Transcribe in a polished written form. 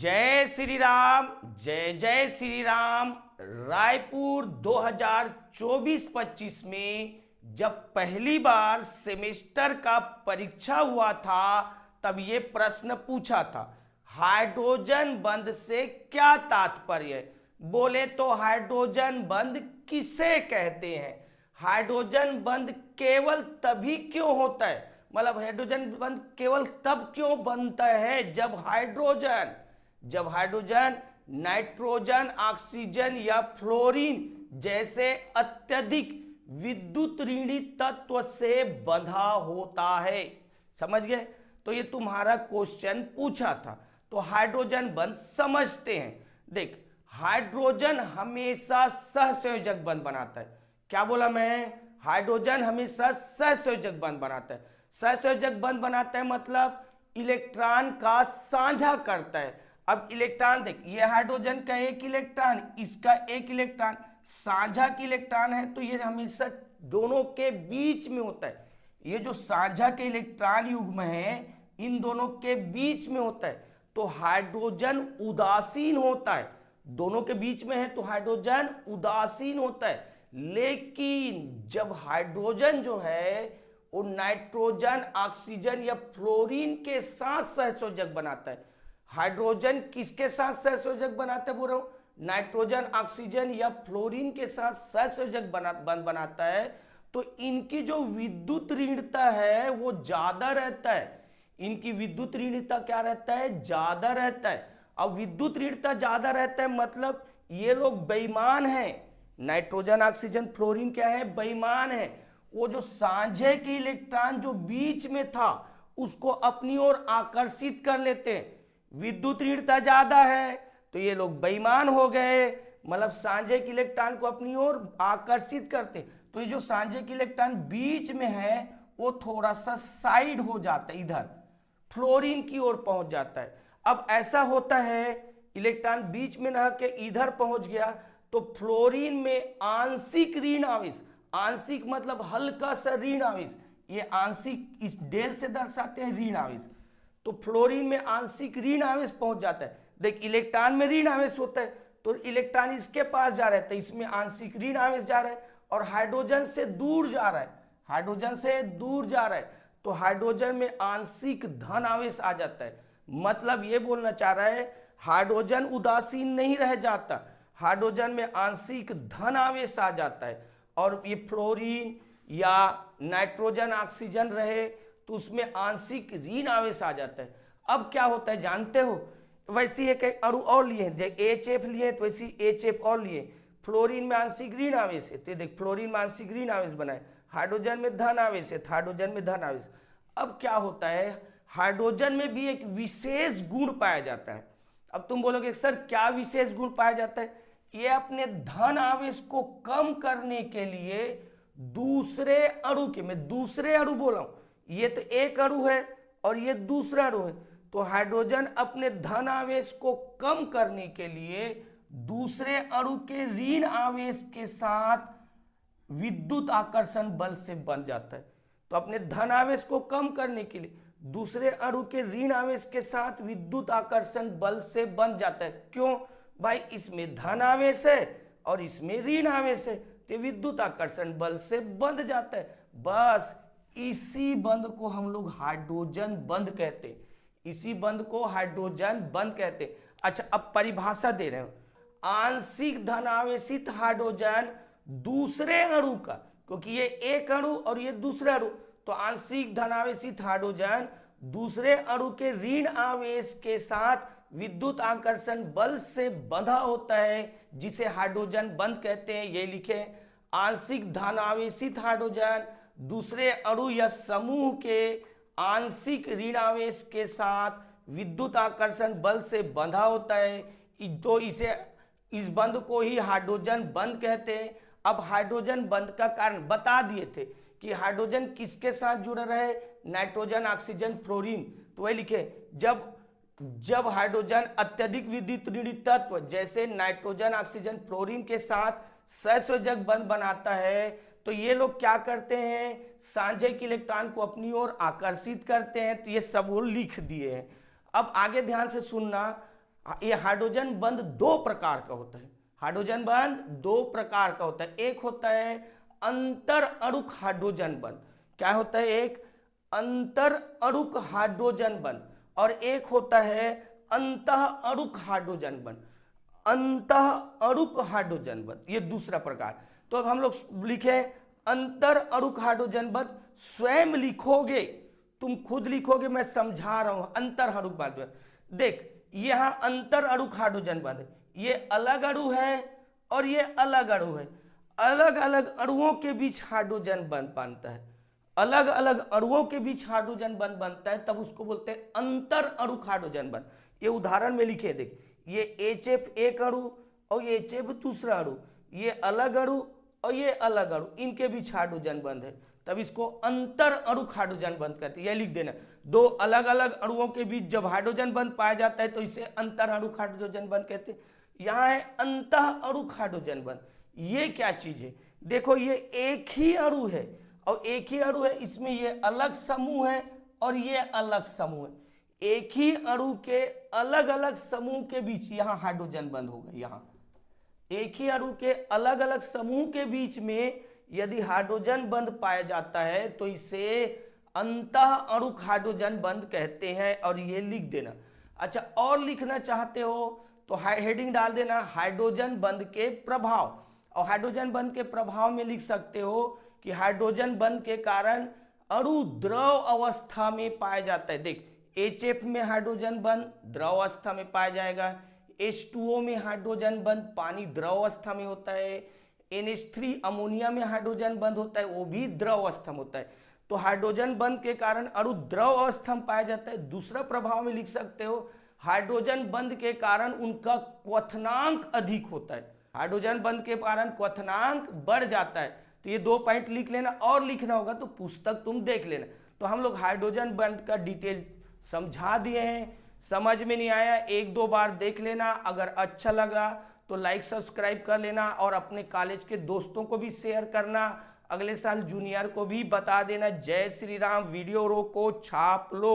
जय श्री राम। जय जय श्री राम। रायपुर 2024-25 में जब पहली बार सेमेस्टर का परीक्षा हुआ था तब ये प्रश्न पूछा था, हाइड्रोजन बंध से क्या तात्पर्य है। बोले तो हाइड्रोजन बंध किसे कहते हैं, हाइड्रोजन बंध केवल तभी क्यों होता है, मतलब हाइड्रोजन बंध केवल तब क्यों बनता है जब हाइड्रोजन नाइट्रोजन, ऑक्सीजन या फ्लोरीन जैसे अत्यधिक विद्युत ऋणी तत्व से बंधा होता है। समझ गए। तो ये तुम्हारा क्वेश्चन पूछा था। तो हाइड्रोजन बंध समझते हैं। देख, हाइड्रोजन हमेशा सहसंयोजक बंध बनाता है। क्या बोला मैं? हाइड्रोजन हमेशा सहसंयोजक बंध बनाता है। सहसंयोजक बंध बनाता है मतलब इलेक्ट्रॉन का साझा करता है। अब इलेक्ट्रॉन देख, ये हाइड्रोजन का एक इलेक्ट्रॉन, इसका एक इलेक्ट्रॉन, साझा की इलेक्ट्रॉन है तो ये हमेशा दोनों के बीच में होता है। ये जो साझा के इलेक्ट्रॉन युग्म है इन दोनों के बीच में होता है तो हाइड्रोजन उदासीन होता है। दोनों के बीच में है तो हाइड्रोजन उदासीन होता है। लेकिन जब हाइड्रोजन जो है वो नाइट्रोजन, ऑक्सीजन या फ्लोरीन के साथ सहसंयोजक बनाता है। हाइड्रोजन किसके साथ सहसंयोजक बनाता है बोल रहा हूं? नाइट्रोजन, ऑक्सीजन या फ्लोरीन के साथ सहसंयोजक बनाता है तो इनकी जो विद्युत ऋणता है वो ज्यादा रहता है। इनकी विद्युत ऋणता क्या रहता है? ज्यादा रहता है। अब विद्युत ऋणता ज्यादा रहता है मतलब ये लोग बेईमान हैं। नाइट्रोजन, ऑक्सीजन, फ्लोरीन क्या है? बेईमान है। वो जो साझे के इलेक्ट्रॉन जो बीच में था उसको अपनी ओर आकर्षित कर लेते हैं। विद्युत ऋणता ज्यादा है तो ये लोग बेईमान हो गए, मतलब साझे के इलेक्ट्रॉन को अपनी ओर आकर्षित करते। तो ये जो साझे के इलेक्ट्रॉन बीच में है वो थोड़ा सा साइड हो जाता है, इधर फ्लोरीन की ओर पहुंच जाता है। अब ऐसा होता है इलेक्ट्रॉन बीच में रह के इधर पहुंच गया तो फ्लोरीन में आंशिक ऋण आवेश, आंशिक मतलब हल्का सा ऋण आवेश, ये आंशिक इस डेल से दर्शाते हैं ऋण आवेश। तो फ्लोरीन में आंशिक ऋण आवेश पहुंच जाता है। देख, इलेक्ट्रॉन में ऋण आवेश होता है तो इलेक्ट्रॉन इसके पास जा रहा है तो इसमें आंशिक ऋण आवेश जा रहा है और हाइड्रोजन से दूर जा रहा है, हाइड्रोजन से दूर जा रहा है तो हाइड्रोजन में आंशिक धन आवेश आ जाता है। मतलब ये बोलना चाह रहा है हाइड्रोजन उदासीन नहीं रह जाता, हाइड्रोजन में आंशिक धन आवेश आ जाता है। और ये फ्लोरीन या नाइट्रोजन, ऑक्सीजन रहे तो उसमें आंशिक ऋण आवेश आ जाता है। अब क्या होता है जानते हो? वैसी एक अणु और लिए हैं, जैसे HF लिए तो वैसी HF और लिए। फ्लोरीन में आंशिक ऋण आवेश है तो देख फ्लोरीन में आंशिक ऋण आवेश बनाए, हाइड्रोजन में धन आवेश है तो हाइड्रोजन में धन आवेश। अब क्या होता है, हाइड्रोजन में भी एक विशेष गुण पाया जाता है। अब तुम बोलोगे सर क्या विशेष गुण पाया जाता है? ये अपने धन आवेश को कम करने के लिए दूसरे अणु के, मैं दूसरे अणु बोला हूं, ये तो एक अणु है और ये दूसरा अणु है तो हाइड्रोजन अपने धन आवेश को कम करने के लिए दूसरे अणु के ऋण आवेश के साथ विद्युत आकर्षण बल से बन जाता है। तो अपने धन आवेश को कम करने के लिए दूसरे अणु के ऋण आवेश के साथ विद्युत आकर्षण बल से बन जाता है। क्यों भाई? इसमें धन आवेश है और इसमें ऋण आवेश है तो विद्युत आकर्षण बल से बंध जाता है। बस इसी बंध को हम लोग हाइड्रोजन बंध कहते हैं, इसी बंध को हाइड्रोजन बंध कहते हैं। अच्छा, अब परिभाषा दे रहे हो, आंशिक धनावेशित हाइड्रोजन दूसरे अणु का, क्योंकि ये एक अणु और ये दूसरा अणु, तो आंशिक धनावेशित हाइड्रोजन दूसरे अणु के ऋण आवेश के साथ विद्युत आकर्षण बल से बंधा होता है जिसे हाइड्रोजन बंध कहते हैं। ये लिखे, आंशिक धनावेशित हाइड्रोजन दूसरे अणु या समूह के आंशिक ऋण आवेश के साथ विद्युत आकर्षण बल से बंधा होता है तो इस बंध को ही हाइड्रोजन बंध कहते हैं। अब हाइड्रोजन बंध का कारण बता दिए थे कि हाइड्रोजन किसके साथ जुड़ा रहे? Nitrogen, oxygen, fluorine. तो वही लिखे, जब हाइड्रोजन अत्यधिक विद्युत ऋणी तत्व जैसे नाइट्रोजन, ऑक्सीजन, फ्लोरीन के साथ सहसंयोजक बंध बनाता है तो ये लोग क्या करते हैं? साझे के इलेक्ट्रॉन को अपनी ओर आकर्षित करते हैं। तो ये सब वो लिख दिए हैं। अब आगे ध्यान से सुनना, ये हाइड्रोजन बंध दो प्रकार का होता है। हाइड्रोजन बंध दो प्रकार का होता है। एक होता है अंतर अणुक हाइड्रोजन बंध। क्या होता है? एक अंतर अणुक हाइड्रोजन बंध और एक होता है अंतः अणुक हाइड्रोजन बंध। अंतः अणुक हाइड्रोजन बंध ये दूसरा प्रकार। तो अब हम लोग लिखे अंतर अणुक हाइड्रोजन बंध। स्वयं लिखोगे, तुम खुद लिखोगे, मैं समझा रहा हूं। अंतर अणुक बंध, देख यहां अंतर अणुक हाइड्रोजन बंध है, ये अलग अणु है और ये अलग अणु है। अलग अलग अणुओं के बीच हाइड्रोजन बंध बनता है, अलग अलग अणुओं के बीच हाइड्रोजन बंध बनता है, तब उसको बोलते हैं अंतर अणुक हाइड्रोजन बंध। ये उदाहरण में लिखे, देख ये HF एक अणु और ये HF दूसरा अणु, ये अलग अणु और ये अलग अणु, इनके बीच हाइड्रोजन बंध है, तब इसको अंतर अणुक हाइड्रोजन बंध कहते हैं। यह लिख देना, दो अलग अलग अणुओं के बीच जब हाइड्रोजन बंध पाया जाता है तो इसे अंतर अणुक हाइड्रोजन बंध कहते हैं। यहाँ है अंतः अणुक हाइड्रोजन बंध। ये क्या चीज है? देखो ये एक ही अणु है और एक ही अणु है, इसमें ये अलग समूह है और ये अलग समूह है। एक ही अणु के अलग अलग समूह के बीच यहाँ हाइड्रोजन बंध होगा। यहाँ एक ही अणु के अलग अलग समूह के बीच में यदि हाइड्रोजन बंध पाया जाता है तो इसे अंतः अणुक हाइड्रोजन बंध कहते हैं, और ये लिख देना। अच्छा, और लिखना चाहते हो तो हेडिंग डाल देना हाइड्रोजन बंध के प्रभाव, और हाइड्रोजन बंध के प्रभाव में लिख सकते हो कि हाइड्रोजन बंध के कारण अणु द्रव अवस्था में पाया जाता है। देख HF में हाइड्रोजन बंध द्रव अवस्था में पाया जाएगा, H2O में हाइड्रोजन बंध पानी द्रव अवस्था में होता है, NH3 अमोनिया में हाइड्रोजन बंध होता है, वो भी द्रव अवस्था में होता है। तो हाइड्रोजन बंध के कारण अणु द्रव अवस्था में पाया जाता है। दूसरा प्रभाव में लिख सकते हो हाइड्रोजन बंध के कारण उनका क्वथनांक अधिक होता है। हाइड्रोजन बंध के कारण क्वथनांक बढ़ जाता है। तो ये दो पॉइंट लिख लेना, और लिखना होगा तो पुस्तक तुम देख लेना। तो हम लोग हाइड्रोजन बंध का डिटेल समझा दिए हैं। समझ में नहीं आया एक दो बार देख लेना, अगर अच्छा लगा तो लाइक सब्सक्राइब कर लेना और अपने कॉलेज के दोस्तों को भी शेयर करना। अगले साल जूनियर को भी बता देना। जय श्री राम। वीडियो रोको, छाप लो।